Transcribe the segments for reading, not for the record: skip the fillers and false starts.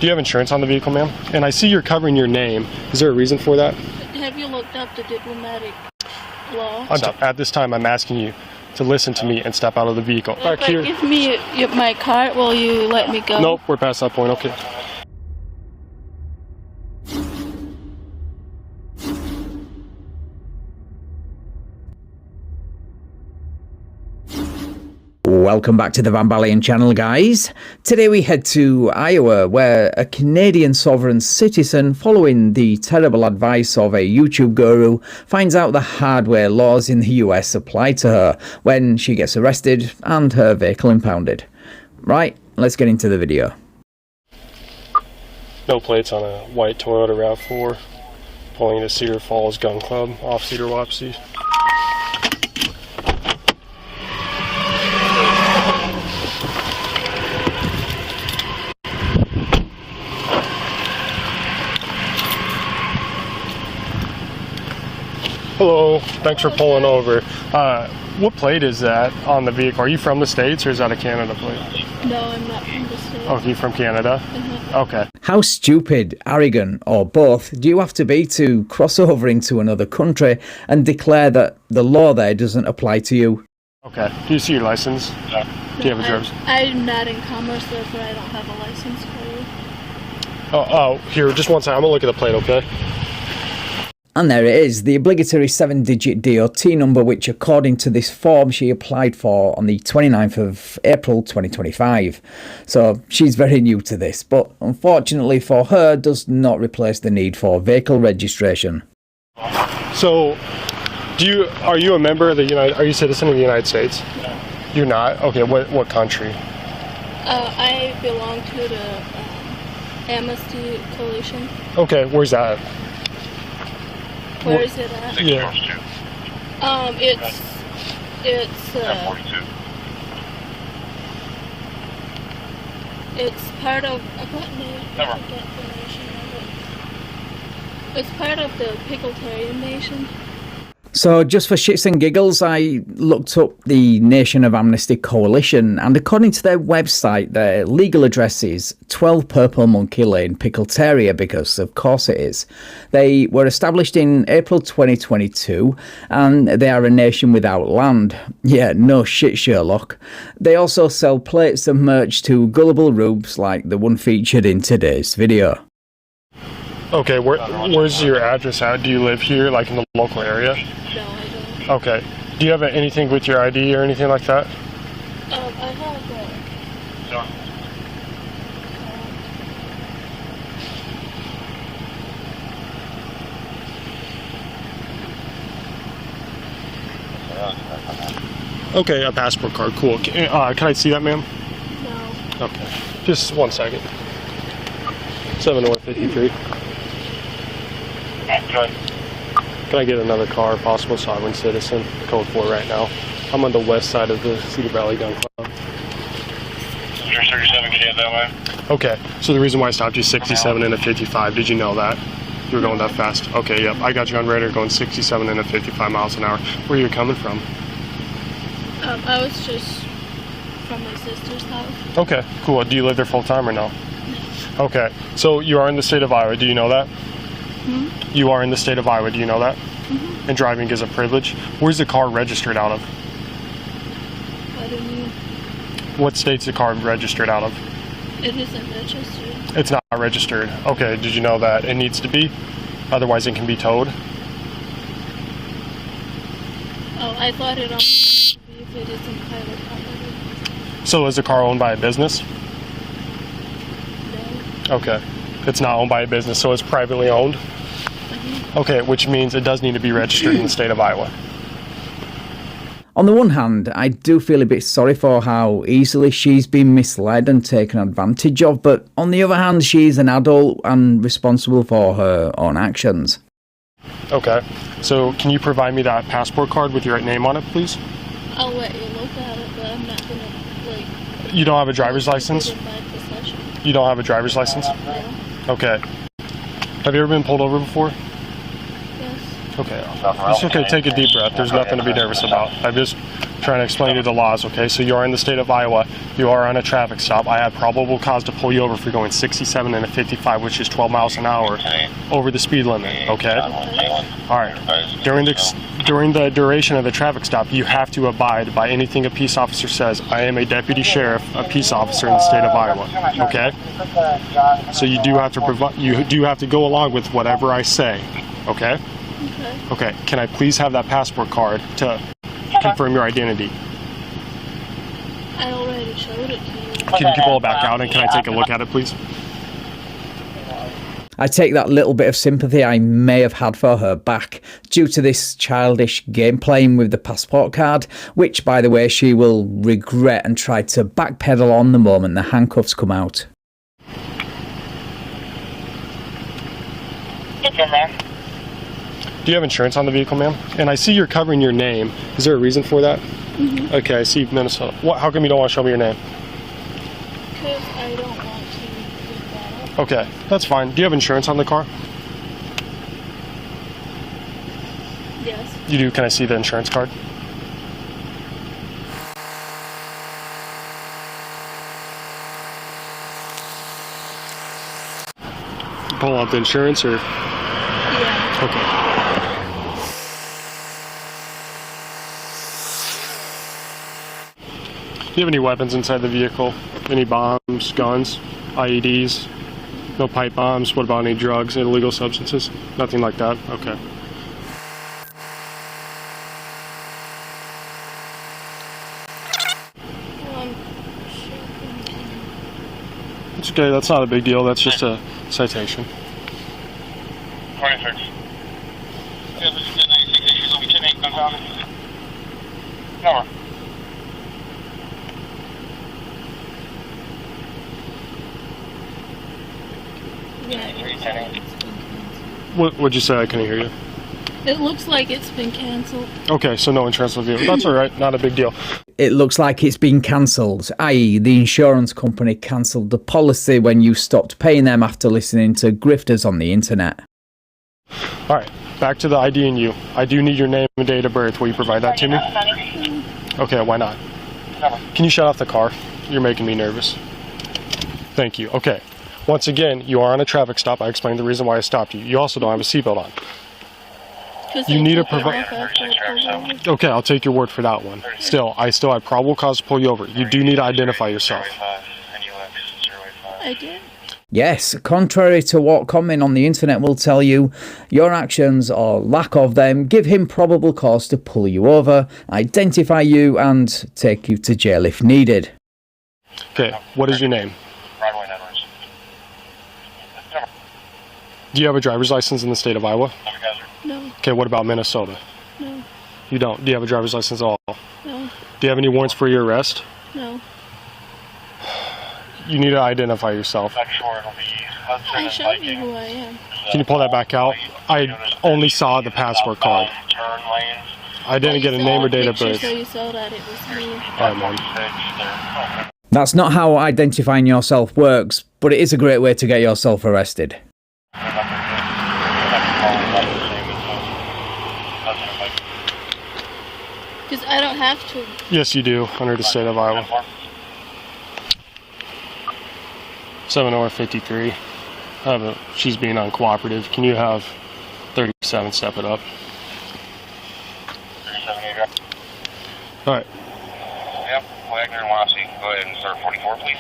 Do you have insurance on the vehicle, ma'am? And I see you're covering your name. Is there a reason for that? Have you looked up the diplomatic law? At this time, I'm asking you to listen to me and step out of the vehicle. If give me my card, will you let me go? Nope, we're past that point. Okay. Welcome back to the Van Balian channel, guys. Today we head to Iowa, where a Canadian sovereign citizen, following the terrible advice of a YouTube guru, finds out the hardware laws in the US apply to her when she gets arrested and her vehicle impounded. Right, let's get into the video. No plates on a white Toyota RAV4, pulling into Cedar Falls Gun Club off Cedar Wapsie. Hello, thanks for pulling over. What plate is that on the vehicle? Are you from the States or is that a Canada plate? No, I'm not from the States. Oh, you're from Canada? Okay. How stupid, arrogant, or both do you have to be to cross over into another country and declare that the law there doesn't apply to you? Okay. Do you see your license? No. Do you have a driver's? I'm not in commerce, therefore I don't have a license for you. Oh, here, just one second. I'm going to look at the plate, okay? And there it is, the obligatory 7-digit DOT number, which according to this form she applied for on the 29th of April 2025. So she's very new to this, but unfortunately for her does not replace the need for vehicle registration. So, are you a member of the are you a citizen of the United States? No. You're not? Okay, what country? I belong to the Amnesty Coalition. Okay, where's that? Where is it at? Yeah. It's part of It's part of the Pickletarian Nation. So just for shits and giggles, I looked up the Nation of Amnesty Coalition, and according to their website, their legal address is 12 Purple Monkey Lane, Pickletaria, because of course it is. They were established in April 2022, and they are a nation without land. Yeah, no shit, Sherlock. They also sell plates and merch to gullible rubes like the one featured in today's video. Okay, where's your address at? Do you live here, like in the local area? No, I don't. Okay. Do you have anything with your ID or anything like that? I have Okay, a passport card. Cool. Can I see that, ma'am? No. Okay. Just one second. 7 North 53. Can I get another car, possible sovereign citizen, code 4 right now? I'm on the west side of the Cedar Valley Gun Club. 37, get that way. Okay, so the reason why I stopped you 67 and a 55, did you know that? You were going that fast? Okay, yep, I got you on radar going 67 and a 55 miles an hour. Where are you coming from? I was just from my sister's house. Okay, cool. Do you live there full time or no? No. Okay, so you are in the state of Iowa, do you know that? You are in the state of Iowa, do you know that? And driving is a privilege. Where's the car registered out of? What do you mean? What state's the car registered out of? It isn't registered. It's not registered. Okay, did you know that it needs to be? Otherwise it can be towed? Oh, I thought it only if it isn't private property. So is the car owned by a business? No. Okay. It's not owned by a business, so it's privately owned? Okay, which means it does need to be registered in the state of Iowa. On the one hand, I do feel a bit sorry for how easily she's been misled and taken advantage of, but on the other hand, she's an adult and responsible for her own actions. Okay, so can you provide me that passport card with your name on it, please? I'll let you look at it, but I'm not gonna, You don't have a driver's license? You don't have a driver's license? No. Okay. Have you ever been pulled over before? Yes. Okay, it's okay. Take a deep breath. There's nothing to be nervous about. I'm just trying to explain you the laws, okay? So you are in the state of Iowa. You are on a traffic stop. I have probable cause to pull you over for going 67 and a 55, which is 12 miles an hour over the speed limit, okay? All right. During the duration of the traffic stop, you have to abide by anything a peace officer says. I am a deputy sheriff, a peace officer in the state of Iowa, okay? So you do have to go along with whatever I say, okay? Okay, can I please have that passport card to confirm your identity? I already showed it to you. Can you pull it back out and can I take a look at it, please? I take that little bit of sympathy I may have had for her back due to this childish game playing with the passport card, which, by the way, she will regret and try to backpedal on the moment the handcuffs come out. It's in there. Do you have insurance on the vehicle, ma'am? And I see you're covering your name. Is there a reason for that? Mm-hmm. Okay, I see Minnesota. How come you don't want to show me your name? Because I don't want to give that up. Okay, that's fine. Do you have insurance on the car? Yes. You do. Can I see the insurance card? Pull out the insurance or? Yeah. Okay. Do you have any weapons inside the vehicle? Any bombs, guns, IEDs? No pipe bombs? What about any drugs, illegal substances? Nothing like that? Okay. It's okay, that's not a big deal. That's just a citation. 26. Number. What'd you say? I couldn't hear you. It looks like it's been cancelled. Okay, so no insurance with you. That's all right. Not a big deal. It looks like it's been cancelled, i.e. the insurance company cancelled the policy when you stopped paying them after listening to grifters on the internet. All right, back to the ID and you. I do need your name and date of birth. Will you provide that to me? Okay, why not? Can you shut off the car? You're making me nervous. Thank you. Okay. Once again, you are on a traffic stop. I explained the reason why I stopped you. You also don't have a seatbelt on. You need to provide. Okay, I'll take your word for that one. I still have probable cause to pull you over. You do need to identify yourself. I did. Yes, contrary to what comment on the internet will tell you, your actions or lack of them give him probable cause to pull you over, identify you and take you to jail if needed. Okay, what is your name? Do you have a driver's license in the state of Iowa? No. Okay, what about Minnesota? No. You don't? Do you have a driver's license at all? No. Do you have any warrants for your arrest? No. You need to identify yourself. I showed you who I am. Can you pull that back out? I only saw the passport card. I didn't get a name or date of birth. So you saw that it was me. All right, Mom. That's not how identifying yourself works, but it is a great way to get yourself arrested. Because I don't have to. Yes, you do, under the state of Iowa. 7/53. She's being uncooperative. Can you have 37 step it up? All right. Yep, Wagner and Wassey. Go ahead and start 44, please.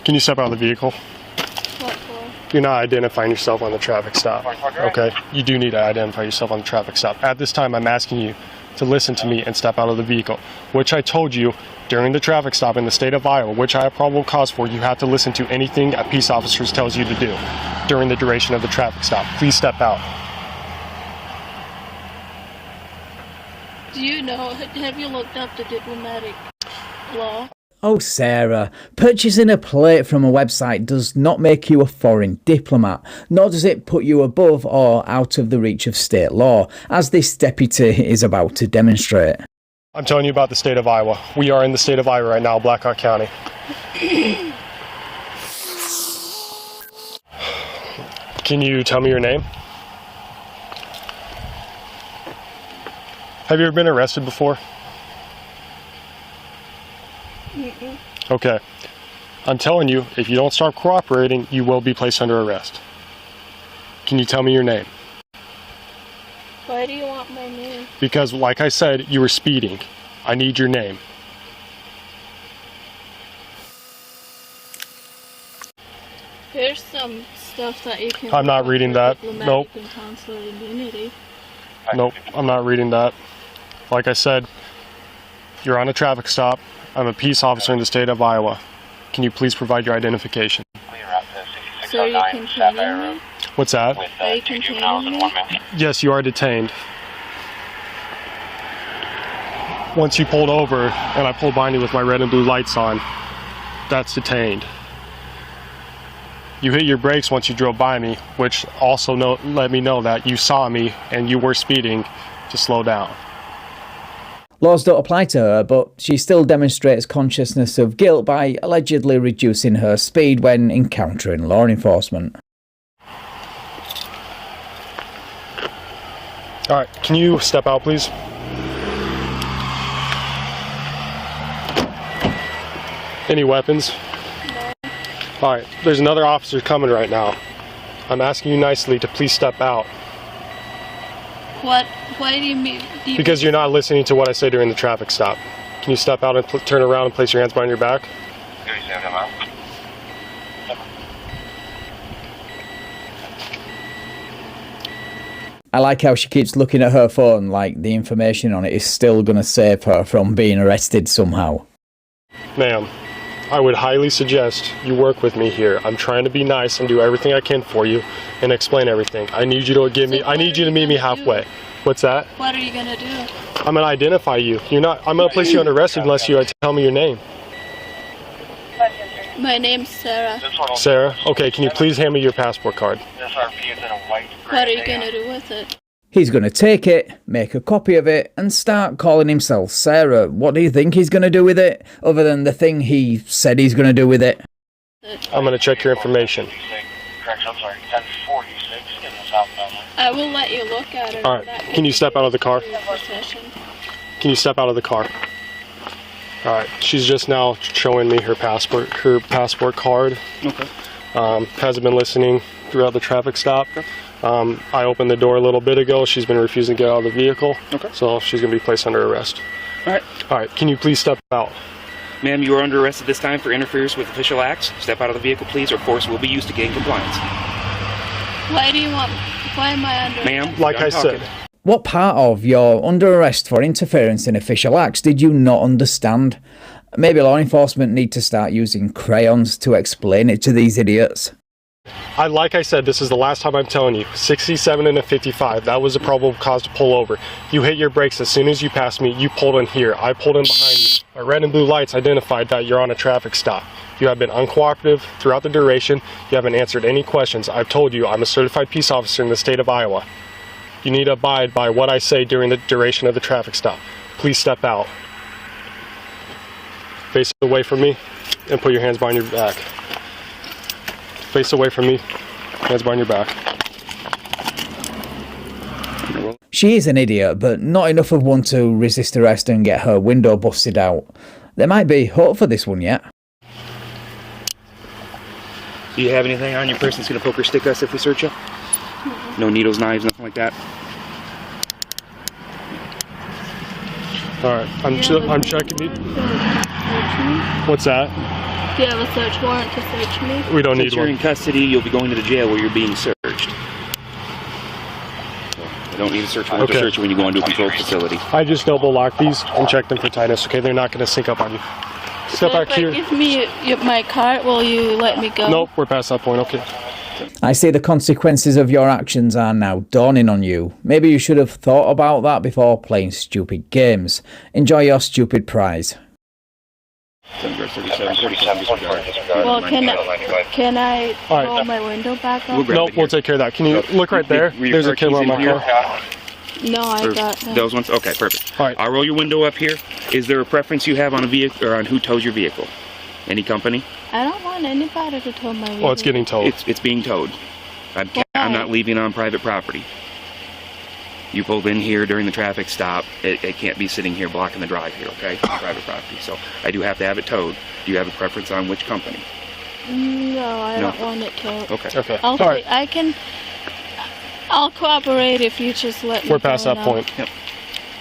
Can you step out of the vehicle? What for? You're not identifying yourself on the traffic stop. Okay? You do need to identify yourself on the traffic stop. At this time, I'm asking you to listen to me and step out of the vehicle, which I told you during the traffic stop in the state of Iowa, which I have probable cause for. You have to listen to anything a peace officer tells you to do during the duration of the traffic stop. Please step out. Do you know, have you looked up the diplomatic law? Oh, Sarah, purchasing a plate from a website does not make you a foreign diplomat, nor does it put you above or out of the reach of state law, as this deputy is about to demonstrate. I'm telling you about the state of Iowa. We are in the state of Iowa right now, Blackhawk County. Can you tell me your name? Have you ever been arrested before? Mm-mm. Okay. I'm telling you, if you don't start cooperating, you will be placed under arrest. Can you tell me your name? Why do you want my name? Because, like I said, you were speeding. I need your name. Here's some stuff that you can. I'm not reading that. Nope. And consular immunity. Nope, I'm not reading that. Like I said, you're on a traffic stop. I'm a peace officer in the state of Iowa. Can you please provide your identification? So you can containing me? What's that? Are you containing me? Yes, you are detained. Once you pulled over and I pulled behind you with my red and blue lights on, that's detained. You hit your brakes once you drove by me, which also let me know that you saw me and you were speeding to slow down. Laws don't apply to her, but she still demonstrates consciousness of guilt by allegedly reducing her speed when encountering law enforcement. Alright, can you step out, please? Any weapons? No. Alright, there's another officer coming right now. I'm asking you nicely to please step out. What do you mean? Because you're not listening to what I say during the traffic stop. Can you step out and turn around and place your hands behind your back? I like how she keeps looking at her phone like the information on it is still going to save her from being arrested somehow. Ma'am, I would highly suggest you work with me here. I'm trying to be nice and do everything I can for you and explain everything. I need you to meet me halfway. What's that? What are you gonna do? I'm gonna identify you. I'm gonna place you under arrest unless you tell me your name. My name's Sarah. Sarah? Okay, can you please hand me your passport card? What are you gonna do with it? He's going to take it, make a copy of it, and start calling himself Sarah. What do you think he's going to do with it, other than the thing he said he's going to do with it? I'm going to check your information. I will let you look at it. Alright, can you step out of the car? Can you step out of the car? Alright, she's just now showing me her passport card. Okay. Hasn't been listening throughout the traffic stop. Okay. I opened the door a little bit ago. She's been refusing to get out of the vehicle. Okay. So she's going to be placed under arrest. Alright. Alright, can you please step out? Ma'am, you are under arrest at this time for interference with official acts. Step out of the vehicle, please, or force will be used to gain compliance. Why am I under arrest? Ma'am, Like I said. What part of your under arrest for interference in official acts did you not understand? Maybe law enforcement need to start using crayons to explain it to these idiots. Like I said, this is the last time I'm telling you. 67 and a 55. That was a probable cause to pull over. You hit your brakes as soon as you passed me. You pulled in here. I pulled in behind you. My red and blue lights identified that you're on a traffic stop. You have been uncooperative throughout the duration. You haven't answered any questions. I've told you I'm a certified peace officer in the state of Iowa. You need to abide by what I say during the duration of the traffic stop. Please step out. Face away from me and put your hands behind your back. Face away from me, hands behind your back. She is an idiot, but not enough of one to resist arrest and get her window busted out. There might be hope for this one yet. do you have anything on your person that's going to poke or stick us if we search you? No needles, knives, nothing like that? Alright, I'm checking you. What's that? Do you have a search warrant to search me? We don't need Since you're one. in custody, you'll be going to the jail where you're being searched. So, I don't need a search warrant to search you when you go into a controlled facility. I just double lock these and check them for tightness, okay? They're not going to sync up on you. Step back here. Give me my card, will you let me go? Nope, we're past that point, okay. I see the consequences of your actions are now dawning on you. Maybe you should have thought about that before playing stupid games. Enjoy your stupid prize. Well, can I roll my window back up? Nope, we'll take care of that. Can you look right there? There's a killer on my car. No, I got them. Those ones? Okay, perfect. All right. I'll roll your window up here. Is there a preference you have on a vehicle or on who tows your vehicle? Any company? I don't want anybody to tow my vehicle. Well, it's getting towed. It's being towed. I'm not leaving on private property. You pulled in here during the traffic stop. It can't be sitting here blocking the drive here, okay? On private property. So I do have to have it towed. Do you have a preference on which company? No, I don't want it towed. Okay. Okay. I'll All right. I'll cooperate if you just let me We're past go that now. point. Yep.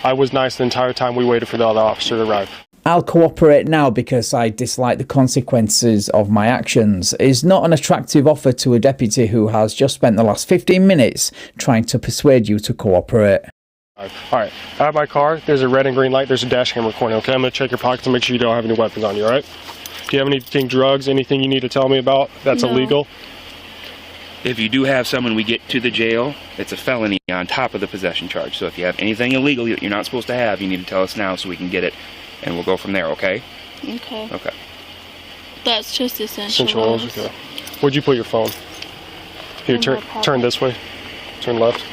I was nice the entire time we waited for the other officer to arrive. I'll cooperate now because I dislike the consequences of my actions is not an attractive offer to a deputy who has just spent the last 15 minutes trying to persuade you to cooperate. All right. I have my car. There's a red and green light. There's a dash cam recording. Okay, I'm going to check your pockets to make sure you don't have any weapons on you, all right? Do you have anything, drugs, anything you need to tell me about that's No. illegal? If you do have someone we get to the jail, it's a felony on top of the possession charge. So if you have anything illegal that you're not supposed to have, you need to tell us now so we can get it, and we'll go from there, okay? Okay. Okay. That's just essential. Essential oils, oils. okay. Where'd you put your phone? Here, In my pocket. turn this way. Turn left.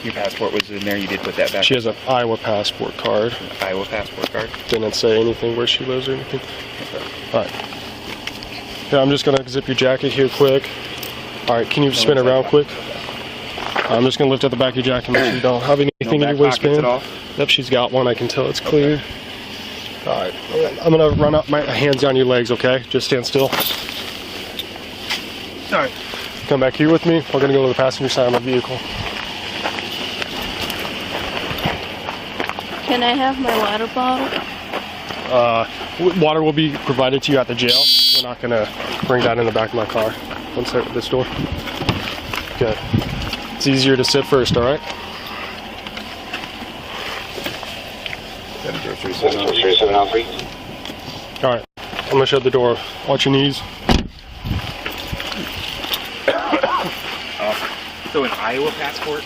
Your passport was in there. You did put that back. She has an Iowa passport card. Iowa passport card. Didn't say anything where she lives or anything. All right. Yeah, I'm just gonna zip your jacket here quick. All right, can you spin it around quick? I'm just gonna lift up the back of your jacket and make sure you don't have anything in back your pockets waistband. at all? Yep, she's got one. I can tell it's clear. All right, I'm gonna run up my hands down your legs. Okay, just stand still. All right, come back here with me. We're gonna go to the passenger side of my vehicle. Can I have my water bottle? Water will be provided to you at the jail. We're not gonna bring that in the back of my car. One side of this door. Good. It's easier to sit first, all right? All right. I'm gonna shut the door. Watch your knees. So an Iowa passport?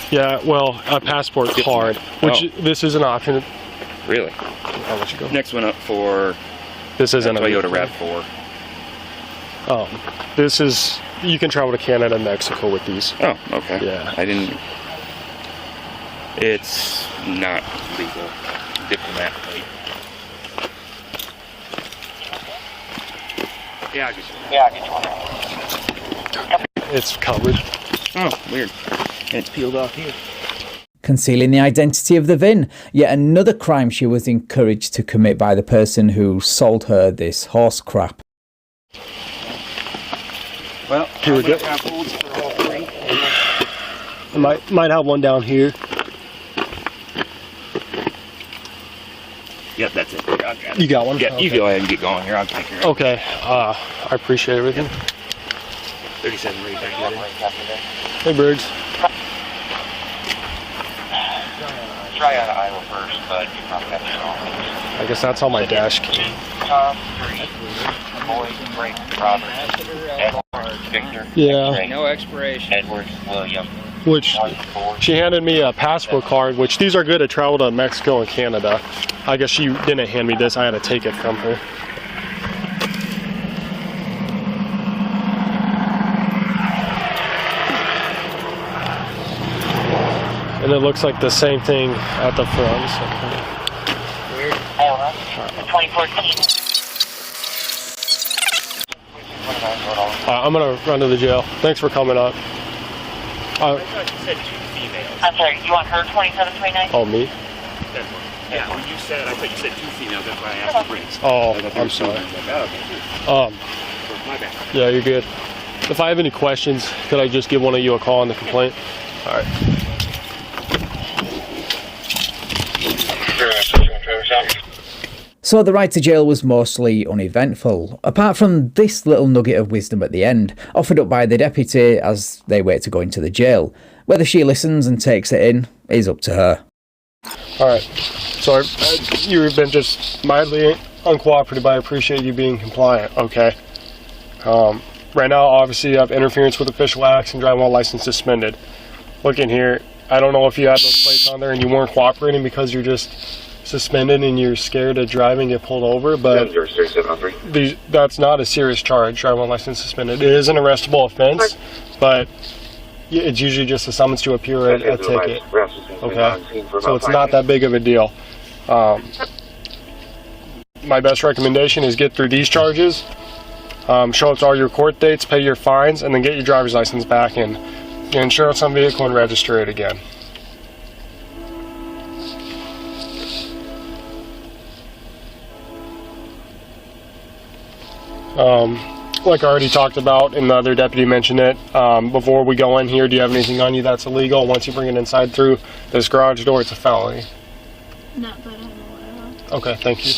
Yeah, well, a passport card, which this is an option. Really? I'll let you go. Next one up for This isn't a Toyota RAV4. This is, you can travel to Canada and Mexico with these. Oh, okay. Yeah. I didn't. It's not legal. Diplomat plate. Yeah, I get you. It's covered. Oh, weird. And it's peeled off here. Concealing the identity of the VIN, yet another crime she was encouraged to commit by the person who sold her this horse crap. Well, here we go. I might have one down here. Yep, that's it. I'll grab it. You got one? Yeah, you Okay. go ahead and get going here. I'll take care of it. Okay, I appreciate everything. 37 right back there. Hey, Briggs. Try out of Iowa first, but you probably have to go. I guess that's on my dash cam. Tom, 3, Boyd, Frank, Robert, Edward, Victor, Yeah. X-ray, No expiration. Edward, William, Which 1, 4. she handed me a passport card, which these are good to travel to Mexico and Canada. I guess she didn't hand me this. I had to take it from her. And it looks like the same thing at the front. So. Hold on. 2014. I'm gonna run to the jail. Thanks for coming up. I thought you said 2 females. I'm sorry, you want her 2729? Oh, me? Yeah, when you said, I thought you said 2 females. That's why I asked for Briggs. Oh, I thought they I'm were sorry. females. Like, oh, okay. My bad. Yeah, you're good. If I have any questions, could I just give one of you a call on the complaint? All right. So the ride to jail was mostly uneventful, apart from this little nugget of wisdom at the end, offered up by the deputy as they wait to go into the jail. Whether she listens and takes it in is up to her. All right. So you've been just mildly uncooperative, but I appreciate you being compliant. Okay. Right now, obviously, you have interference with official acts and driving while license suspended. Look in here. I don't know if you had those plates on there and you weren't cooperating because you're just suspended and you're scared of driving, get pulled over, but that's not a serious charge, driving while license suspended. It is an arrestable offense, but it's usually just a summons to appear or a ticket. Okay, so it's not that big of a deal. My best recommendation is get through these charges. show up to all your court dates, pay your fines, and then get your driver's license back and get insurance on vehicle and register it again. Like I already talked about, and the other deputy mentioned it, before we go in here, do you have anything on you that's illegal? Once you bring it inside through this garage door, it's a felony. Not that I'm aware of. Okay, thank you.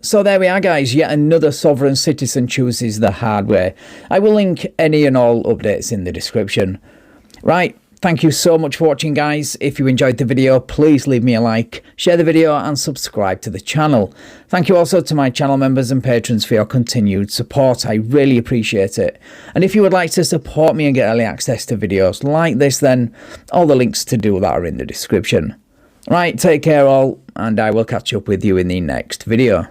So there we are, guys. Yet another sovereign citizen chooses the hard way. I will link any and all updates in the description. Right, thank you so much for watching, guys. If you enjoyed the video, please leave me a like, share the video and subscribe to the channel. Thank you also to my channel members and patrons for your continued support. I really appreciate it. And if you would like to support me and get early access to videos like this, then all the links to do that are in the description. Right, take care all, and I will catch up with you in the next video.